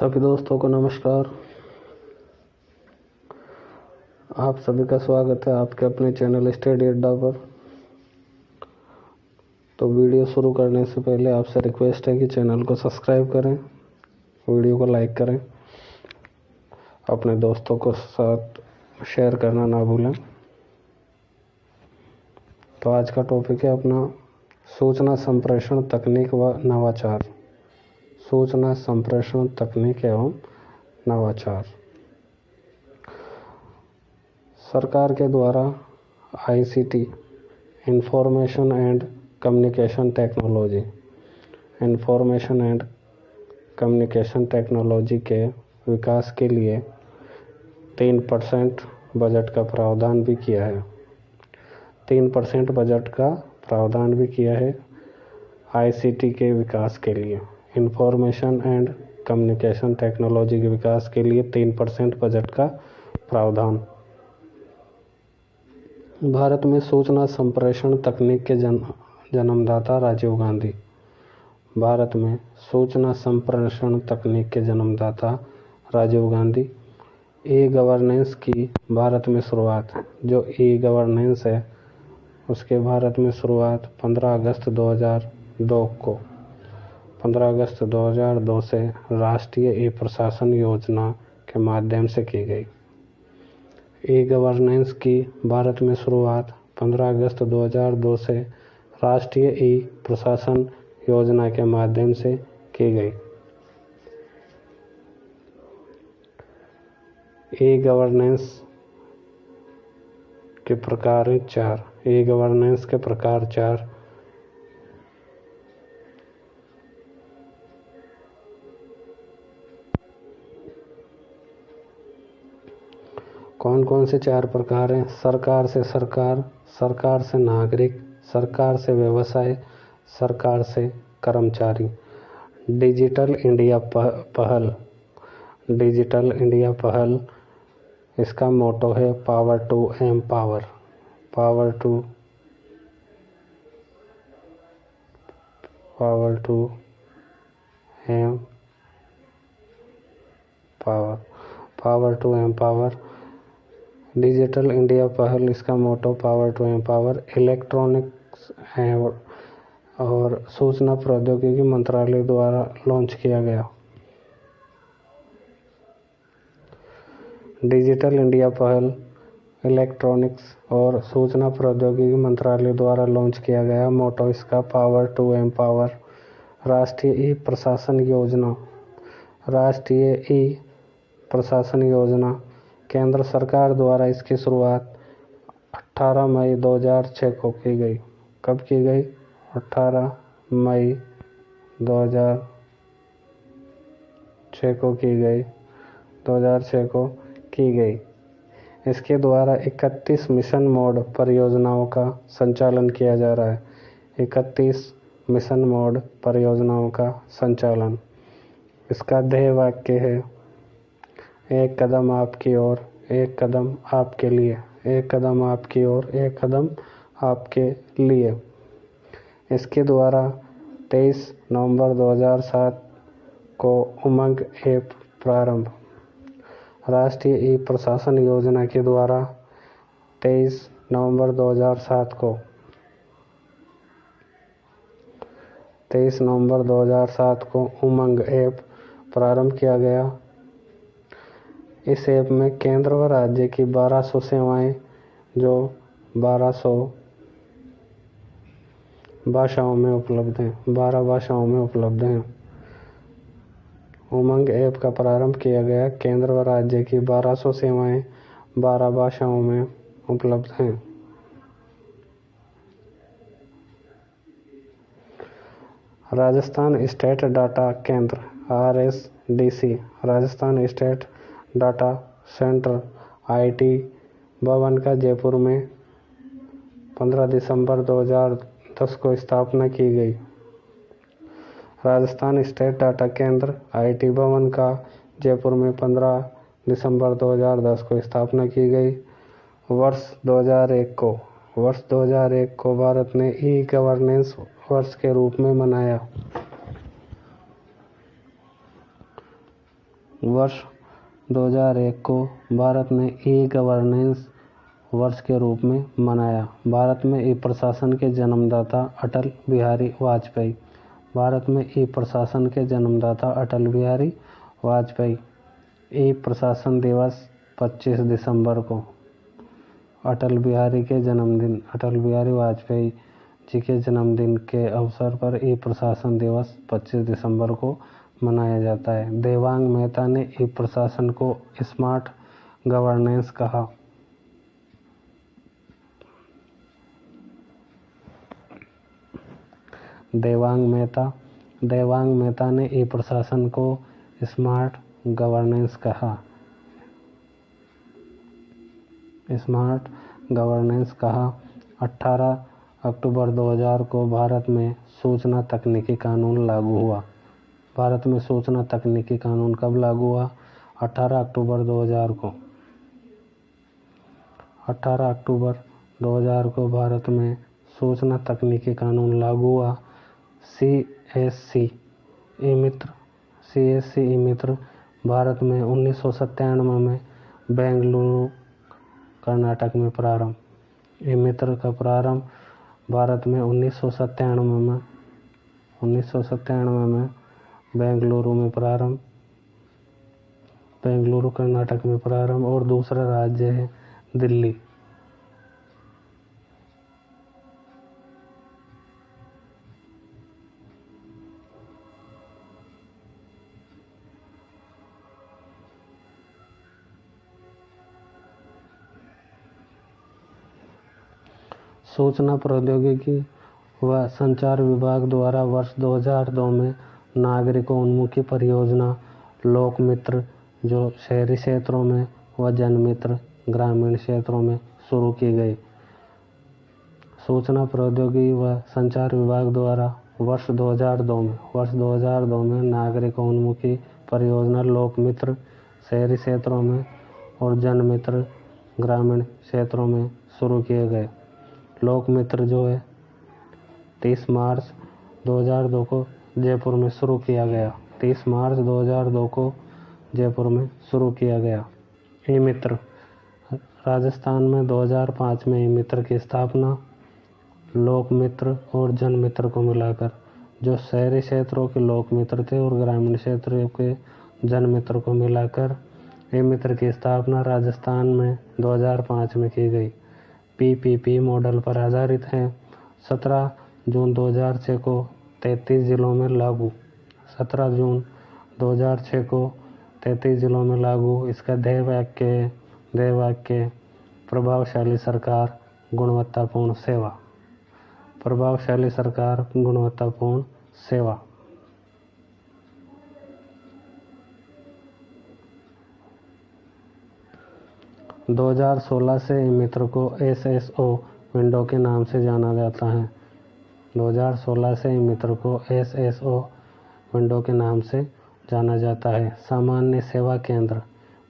सभी दोस्तों को नमस्कार। आप सभी का स्वागत है आपके अपने चैनल स्टडी अड्डा पर। तो वीडियो शुरू करने से पहले आपसे रिक्वेस्ट है कि चैनल को सब्सक्राइब करें, वीडियो को लाइक करें, अपने दोस्तों को साथ शेयर करना ना भूलें। तो आज का टॉपिक है अपना सूचना संप्रेषण तकनीक व नवाचार। सूचना संप्रेषण तकनीक एवं नवाचार। सरकार के द्वारा ICT information and communication technology के विकास के लिए 3% बजट का प्रावधान भी किया है। 3% बजट का प्रावधान भी किया है आईसीटी के विकास के लिए। इंफॉर्मेशन एंड कम्युनिकेशन टेक्नोलॉजी के विकास के लिए 3% बजट का प्रावधान। भारत में सूचना संप्रेषण तकनीक के जन्मदाता राजीव गांधी। भारत में सूचना संप्रेषण तकनीक के जन्मदाता राजीव गांधी। ई गवर्नेंस की भारत में शुरुआत, जो ई गवर्नेंस है उसके भारत में शुरुआत 15 अगस्त 2002 से राष्ट्रीय ई प्रशासन योजना के माध्यम से की गई। ई गवर्नेंस की भारत में शुरुआत 15 अगस्त 2002 से राष्ट्रीय ई प्रशासन योजना के माध्यम से की गई। ई गवर्नेंस के प्रकार 4। ई गवर्नेंस के प्रकार 4। कौन कौन से 4 प्रकार हैं? सरकार से सरकार, सरकार से नागरिक, सरकार से व्यवसाय, सरकार से कर्मचारी। डिजिटल इंडिया पहल। डिजिटल इंडिया पहल, इसका मोटो है power to empower. Power to empower. Digital India पहल, इसका motto power to empower. Electronics और सूचना प्रौद्योगिकी मंत्रालय द्वारा लॉन्च किया गया। डिजिटल इंडिया पहल इलेक्ट्रॉनिक्स और सूचना प्रौद्योगिकी मंत्रालय द्वारा लॉन्च किया गया। मोटो इसका पावर टू एम्पावर। राष्ट्रीय ई प्रशासन योजना। राष्ट्रीय ई प्रशासन योजना केंद्र सरकार द्वारा इसकी शुरुआत 18 मई 2006 को की गई। कब की गई? 18 मई 2006 को की गई। 2006 को की गई। इसके द्वारा 31 मिशन मोड परियोजनाओं का संचालन किया जा रहा है। 31 मिशन मोड परियोजनाओं का संचालन। इसका ध्येय वाक्य है, एक कदम आपकी ओर, एक कदम आपके लिए। एक कदम आपकी ओर, एक कदम आपके लिए। इसके द्वारा 23 नवंबर 2007 को उमंग ऐप प्रारंभ। राष्ट्रीय ई प्रशासन योजना के द्वारा 23 नवंबर 2007 को 23 नवंबर 2007 को उमंग ऐप प्रारंभ किया गया। इस ऐप में केंद्र व राज्य की 1200 सेवाएं, जो 1200 भाषाओं में उपलब्ध हैं, 12 भाषाओं में उपलब्ध हैं। उमंग ऐप का प्रारंभ किया गया। केंद्र व राज्य की 1200 सेवाएं 12 भाषाओं में उपलब्ध हैं। राजस्थान स्टेट डाटा केंद्र RSDC, Rajasthan state data centre IT भवन का जयपुर में 15 दिसंबर 2010 को स्थापना की गई। राजस्थान स्टेट डाटा केंद्र IT भवन का जयपुर में 15 दिसंबर 2010 को स्थापना की गई। वर्ष 2001 को भारत ने ई गवर्नेंस वर्ष के रूप में मनाया। वर्ष 2001 को भारत ने ई गवर्नेंस वर्ष के रूप में मनाया। भारत में ई प्रशासन के जन्मदाता अटल बिहारी वाजपेयी। भारत में ई प्रशासन के जन्मदाता अटल बिहारी वाजपेयी। ई प्रशासन दिवस 25 दिसंबर को अटल बिहारी वाजपेयी जी के जन्मदिन के अवसर पर ई प्रशासन दिवस 25 दिसंबर को मनाया जाता है। देवांग मेहता ने ई प्रशासन को स्मार्ट गवर्नेंस कहा। देवांग मेहता ने ई प्रशासन को स्मार्ट गवर्नेंस कहा। 18 अक्टूबर 2000 को भारत में सूचना तकनीकी कानून लागू हुआ। भारत में सूचना तकनीकी कानून कब लागू हुआ? 18 अक्टूबर 2000 को। 18 अक्टूबर 2000 को भारत में सूचना तकनीकी कानून लागू हुआ। CSC ई मित्र भारत में 1997 में बेंगलुरु कर्नाटक में प्रारंभ। ई मित्र का प्रारंभ भारत में 1997 में बेंगलुरु कर्नाटक में प्रारंभ और दूसरा राज्य है दिल्ली। सूचना प्रौद्योगिकी व संचार विभाग द्वारा वर्ष 2002 में नागरिकोन्मुखी परियोजना लोक मित्र जो शहरी क्षेत्रों में व जनमित्र ग्रामीण क्षेत्रों में शुरू की गई। सूचना प्रौद्योगिकी व संचार विभाग द्वारा वर्ष 2002 में नागरिकोन्मुखी परियोजना लोक मित्र शहरी क्षेत्रों में और जनमित्र ग्रामीण क्षेत्रों में शुरू किए गए। लोक मित्र जो है 30 मार्च 2002 को जयपुर में शुरू किया गया। 30 मार्च 2002 को जयपुर में शुरू किया गया। ई मित्र राजस्थान में 2005 में ई मित्र की स्थापना। लोक मित्र और जन मित्र को मिलाकर जो शहरी क्षेत्रों के लोक मित्र थे और ग्रामीण क्षेत्रों के जन मित्र को मिलाकर ई मित्र की स्थापना राजस्थान में 2005 में की गई। PPP मॉडल पर आधारित है। 17 जून 2006 को 33 जिलों में लागू। 17 जून 2006 को 33 जिलों में लागू। इसका ध्येय वाक्य प्रभावशाली सरकार गुणवत्तापूर्ण सेवा। प्रभावशाली सरकार गुणवत्तापूर्ण सेवा। - 2016 से ई मित्र को SSO विंडो के नाम से जाना जाता है। 2016 से ई मित्र को SSO विंडो के नाम से जाना जाता है। सामान्य सेवा केंद्र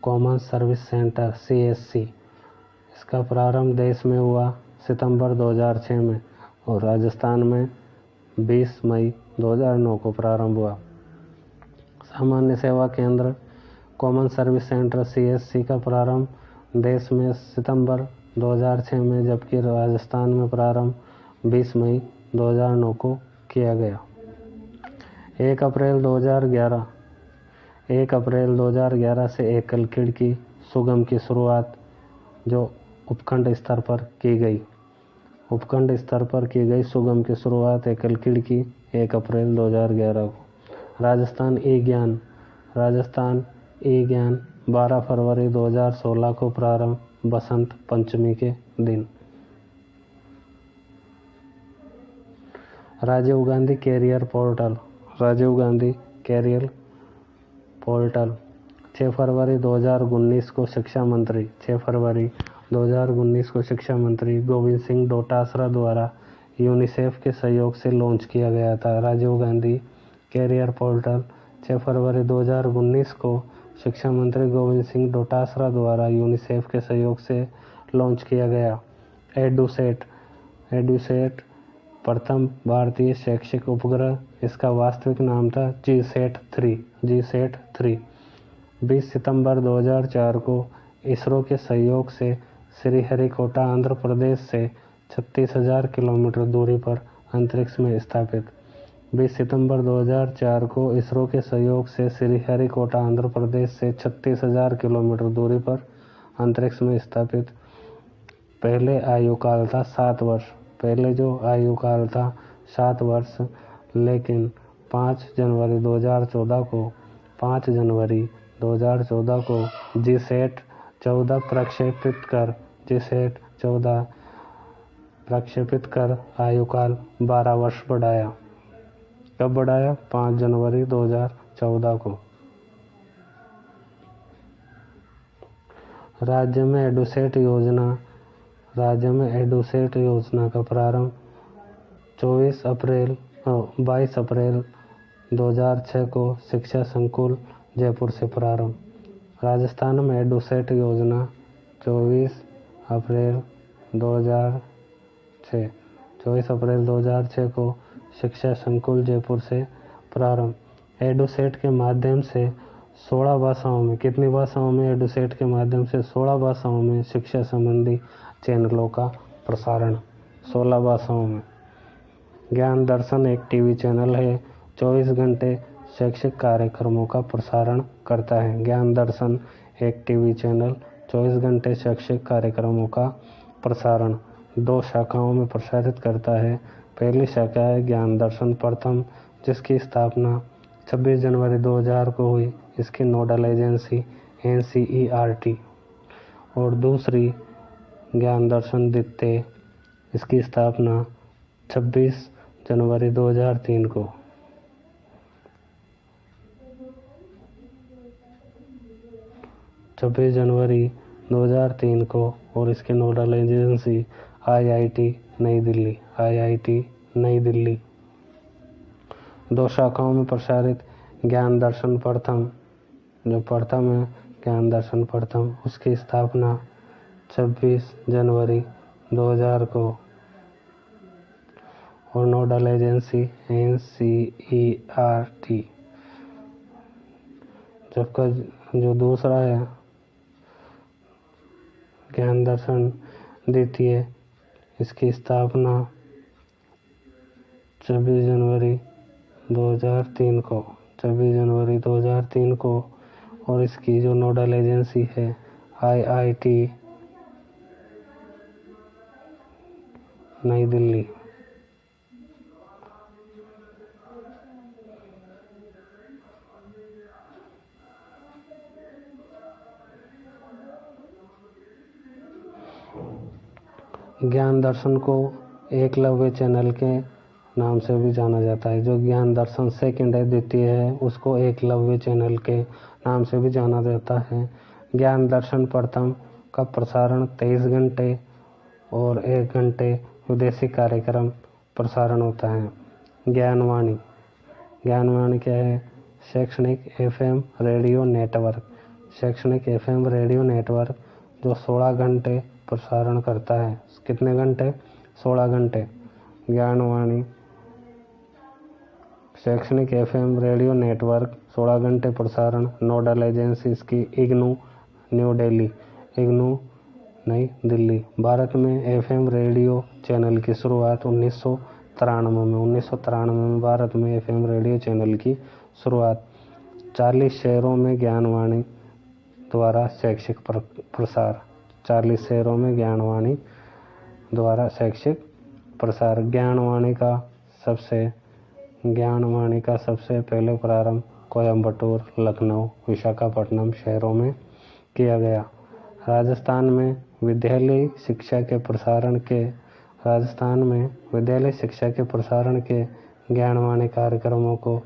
कॉमन सर्विस सेंटर CSC इसका प्रारंभ देश में हुआ सितंबर 2006 में और राजस्थान में 20 मई 2009 को प्रारंभ हुआ। सामान्य सेवा केंद्र कॉमन सर्विस सेंटर CSC का प्रारंभ देश में सितंबर 2006 में जबकि राजस्थान में प्रारंभ 20 मई 2009 को किया गया। 1 अप्रैल 2011 से एकल खिड़की सुगम की शुरुआत जो उपखंड स्तर पर की गई। सुगम की शुरुआत एकल खिड़की 1 अप्रैल 2011 को। राजस्थान ई ज्ञान 12 फरवरी 2016 को प्रारंभ बसंत पंचमी के दिन। राजीव गांधी कैरियर पोर्टल 6 फरवरी 2019 को शिक्षा मंत्री गोविंद सिंह डोटासरा द्वारा यूनिसेफ के सहयोग से लॉन्च किया गया था। राजीव गांधी कैरियर पोर्टल 6 फरवरी 2019 को शिक्षा मंत्री गोविंद सिंह डोटासरा द्वारा यूनिसेफ के सहयोग से लॉन्च किया गया। एडुसेट प्रथम भारतीय शैक्षिक उपग्रह। इसका वास्तविक नाम था GSAT 3। 20 सितंबर 2004 को इसरो के सहयोग से श्रीहरिकोटा आंध्र प्रदेश से 36,000 किलोमीटर दूरी पर अंतरिक्ष में स्थापित। 20 सितंबर 2004 को इसरो के सहयोग से श्रीहरिकोटा आंध्र प्रदेश से 36,000 किलोमीटर दूरी पर अंतरिक्ष में स्थापित। पहले आयुकाल था 7 वर्ष। पहले जो आयुकाल था 7 वर्ष, लेकिन 5 जनवरी 2014 को जीसैट 14 प्रक्षेपित कर आयुकाल 12 वर्ष बढ़ाया। कब बढ़ाया? 5 जनवरी 2014 को। राज्य में एडुसेट योजना का प्रारंभ 22 अप्रैल 2006 को शिक्षा संकुल जयपुर से प्रारंभ। राजस्थान में एडुसेट योजना 24 अप्रैल 2006 को शिक्षा संकुल जयपुर से प्रारंभ। एडुसेट के माध्यम से 16 भाषाओं में, कितनी भाषाओं में? एडुसेट के माध्यम से 16 भाषाओं में शिक्षा संबंधी चैनलों का प्रसारण। 16 भाषाओं में। ज्ञान दर्शन एक टीवी चैनल है, 24 घंटे शैक्षिक कार्यक्रमों का प्रसारण करता है। ज्ञान दर्शन एक टीवी चैनल 24 घंटे शैक्षिक कार्यक्रमों का प्रसारण 2 शाखाओं में प्रसारित करता है। पहली शाखा है ज्ञान दर्शन प्रथम, जिसकी स्थापना 26 जनवरी 2000 को हुई। इसकी नोडल एजेंसी NCERT। और दूसरी ज्ञान दर्शन द्वितीय, इसकी स्थापना 26 जनवरी 2003 को। और इसकी नोडल एजेंसी IIT नई दिल्ली। 2 शाखाओं में प्रसारित ज्ञान दर्शन प्रथम, जो प्रथम है ज्ञान दर्शन प्रथम, उसकी स्थापना 26 जनवरी 2000 को। और नोडल एजेंसी NCERT। जबकि जो दूसरा है ज्ञान दर्शन द्वितीय, इसकी स्थापना 26 जनवरी 2003 को। और इसकी जो नोडल एजेंसी है IIT नई दिल्ली। ज्ञान दर्शन को एकलव्य चैनल के नाम से भी जाना जाता है। जो ज्ञान दर्शन सेकंड है, द्वितीय है, उसको एकलव्य चैनल के नाम से भी जाना जाता है। ज्ञान दर्शन प्रथम का प्रसारण 23 घंटे और 1 घंटे विदेशी कार्यक्रम प्रसारण होता है। ज्ञानवाणी क्या है? शैक्षणिक FM रेडियो नेटवर्क जो 16 घंटे प्रसारण करता है। कितने घंटे? 16 घंटे। ज्ञानवाणी शैक्षणिक FM रेडियो नेटवर्क 16 घंटे प्रसारण। नोडल एजेंसी इसकी इग्नू नई दिल्ली। भारत में FM रेडियो चैनल की शुरुआत 1993 में भारत में FM रेडियो चैनल की शुरुआत। 40 शहरों में ज्ञानवाणी द्वारा शैक्षिक प्रसार। 40 शहरों में ज्ञानवाणी द्वारा शैक्षिक प्रसार। ज्ञानवाणी का सबसे पहले प्रारंभ कोयम्बटूर, लखनऊ, विशाखापट्टनम शहरों में किया गया। राजस्थान में विद्यालय शिक्षा के प्रसारण के ज्ञानवाणी कार्यक्रमों को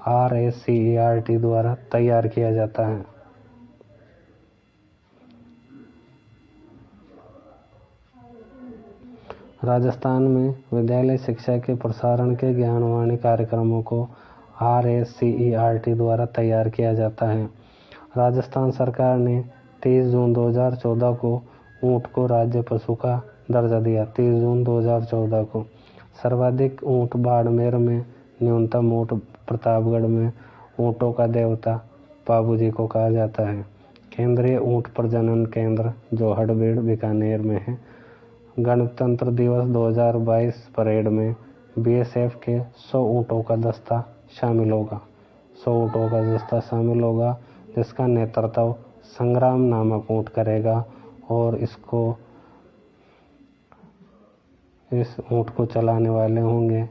RSCERT द्वारा तैयार किया जाता है। राजस्थान में विद्यालय शिक्षा के प्रसारण के ज्ञानवाणी कार्यक्रमों को RSCERT द्वारा तैयार किया जाता है। राजस्थान सरकार ने 30 जून 2014 को ऊंट को राज्य पशु का दर्जा दिया। 30 जून 2014 को। सर्वाधिक ऊंट बाड़मेर में, न्यूनतम ऊंट प्रतापगढ़ में। ऊंटों का देवता बाबूजी को कहा जाता है। केंद्रीय ऊंट प्रजनन केंद्र जो हड़बेड़ बीकानेर में है। गणतंत्र दिवस 2022 परेड में बीएसएफ के 100 ऊँटों का दस्ता शामिल होगा। 100 ऊँटों का दस्ता शामिल होगा जिसका नेतृत्व संग्राम नामक ऊँट करेगा और इस ऊँट को चलाने वाले होंगे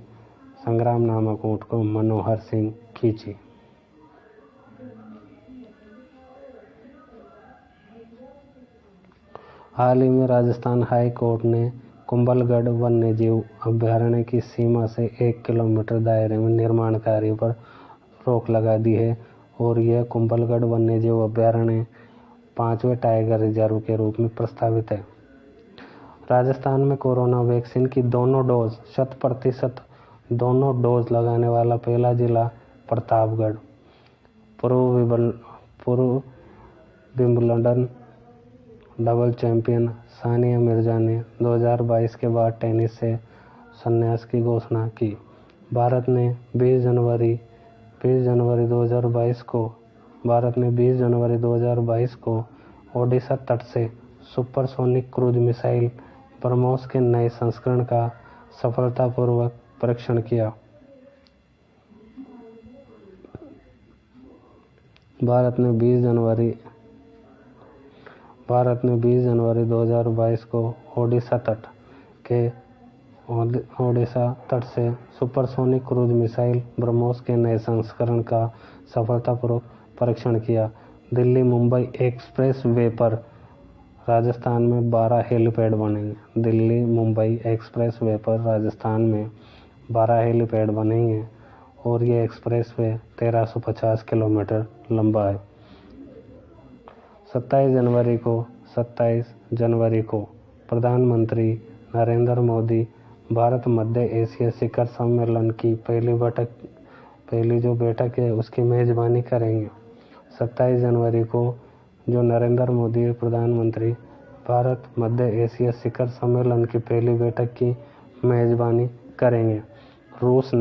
संग्राम नामक ऊँट को मनोहर सिंह खींची। हाल ही में राजस्थान हाई कोर्ट ने कुंभलगढ़ वन्यजीव अभयारण्य की सीमा से 1 किलोमीटर दायरे में निर्माण कार्य पर रोक लगा दी है और यह कुंभलगढ़ वन्यजीव अभयारण्य 5वें टाइगर रिजर्व के रूप में प्रस्तावित है। राजस्थान में कोरोना वैक्सीन की दोनों डोज 100% दोनों डोज लगाने वाला पहला जिला प्रतापगढ़। पूर्व Wimbledon double champion Sania Mirza ने 2022 के बाद टेनिस से संन्यास की घोषणा की। भारत ने 20 जनवरी 2022 को ओडिशा तट से सुपरसोनिक क्रूज मिसाइल ब्रह्मोस के नए संस्करण का सफलतापूर्वक परीक्षण किया। भारत ने 20 जनवरी 2022 को ओडिशा तट से सुपरसोनिक क्रूज मिसाइल ब्रह्मोस के नए संस्करण का सफलतापूर्वक परीक्षण किया। दिल्ली मुंबई एक्सप्रेस वे पर राजस्थान में 12 हेलीपैड बनेंगे। दिल्ली मुंबई एक्सप्रेस वे पर राजस्थान में 12 हेलीपैड बनेंगे और ये एक्सप्रेस वे 1350 किलोमीटर लंबा है। 27 जनवरी को प्रधानमंत्री नरेंद्र मोदी भारत मध्य एशिया शिखर सम्मेलन की पहली जो बैठक है उसकी मेजबानी करेंगे। 27 जनवरी को जो नरेंद्र मोदी प्रधानमंत्री भारत मध्य एशिया शिखर सम्मेलन की पहली बैठक की मेजबानी करेंगे। रूस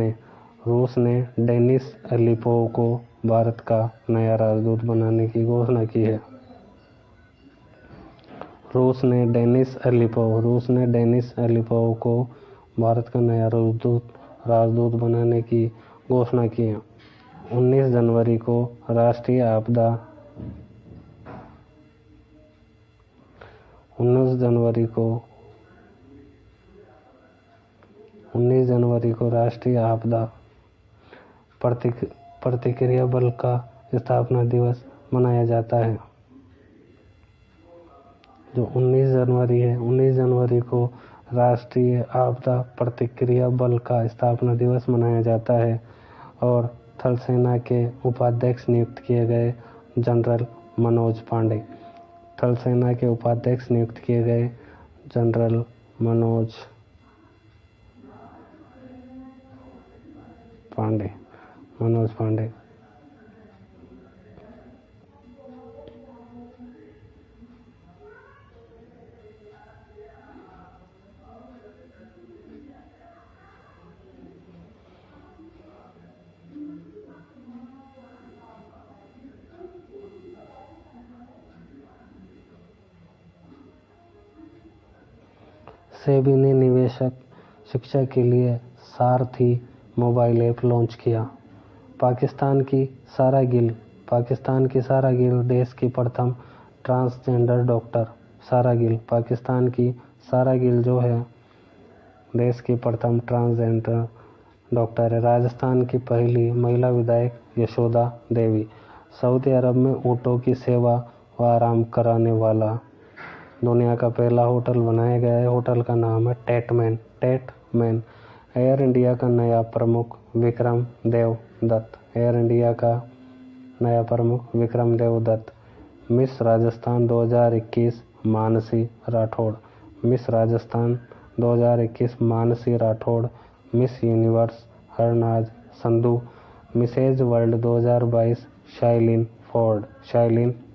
ने डेनिस अलीपोव को भारत का नया राजदूत बनाने की घोषणा की है। रूस ने डेनिस अलीपोव को भारत का नया राजदूत बनाने की घोषणा की है। 19 जनवरी को राष्ट्रीय आपदा प्रतिक्रिया बल का स्थापना दिवस मनाया जाता है। जो 19 जनवरी को राष्ट्रीय आपदा प्रतिक्रिया बल का स्थापना दिवस मनाया जाता है और थल सेना के उपाध्यक्ष नियुक्त किए गए जनरल मनोज पांडे। सेबी ने निवेशक शिक्षा के लिए सारथी मोबाइल ऐप लॉन्च किया। पाकिस्तान की सारा गिल देश की प्रथम ट्रांसजेंडर डॉक्टर। पाकिस्तान की सारा गिल जो है देश की प्रथम ट्रांसजेंडर डॉक्टर है। राजस्थान की पहली महिला विधायक यशोदा देवी। सऊदी अरब में ऊँटों की सेवा व आराम कराने वाला दुनिया का पहला होटल बनाया गया है। होटल का नाम है टेटमैन। एयर इंडिया का नया प्रमुख Vikram Dev Dutt. Miss Rajasthan 2021 Mansi Rathore. Miss Universe Harnaaz Sandhu. Mrs World 2022 Shaylyn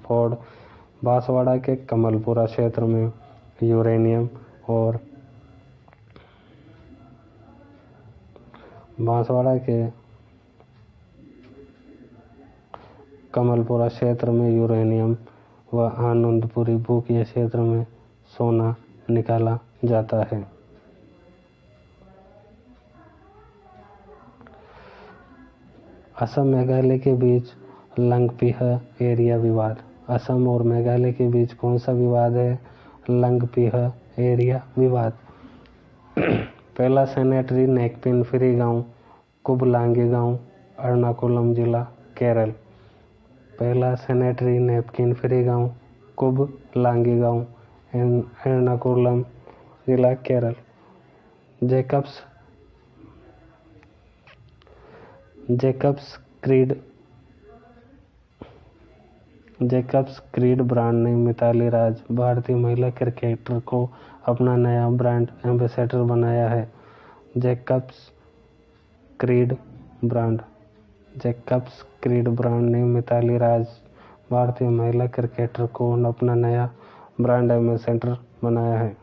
Ford. Banswara के कमलपुरा क्षेत्र में यूरेनियम और कमलपुरा क्षेत्र में यूरेनियम व आनंदपुरी भूकीय क्षेत्र में सोना निकाला जाता है। असम मेघालय के बीच लंगपिह एरिया विवाद। असम और मेघालय के बीच कौन सा विवाद है? लंगपिह एरिया विवाद। पहला सैनिटरी नैपकिन फ्री गांव कुबलांगी गांव, एर्नाकुलम जिला, केरल। पहला सैनिटरी नैपकिन फ्री गांव कुबलांगी गांव, एर्नाकुलम जिला, केरल। जैकब्स क्रीड ब्रांड ने मिताली राज, भारतीय महिला क्रिकेटर, को अपना नया ब्रांड एम्बेसडर बनाया है। जैकब्स क्रीड ब्रांड ने मिताली राज, भारतीय महिला क्रिकेटर, को अपना नया ब्रांड एम्बेसडर बनाया है।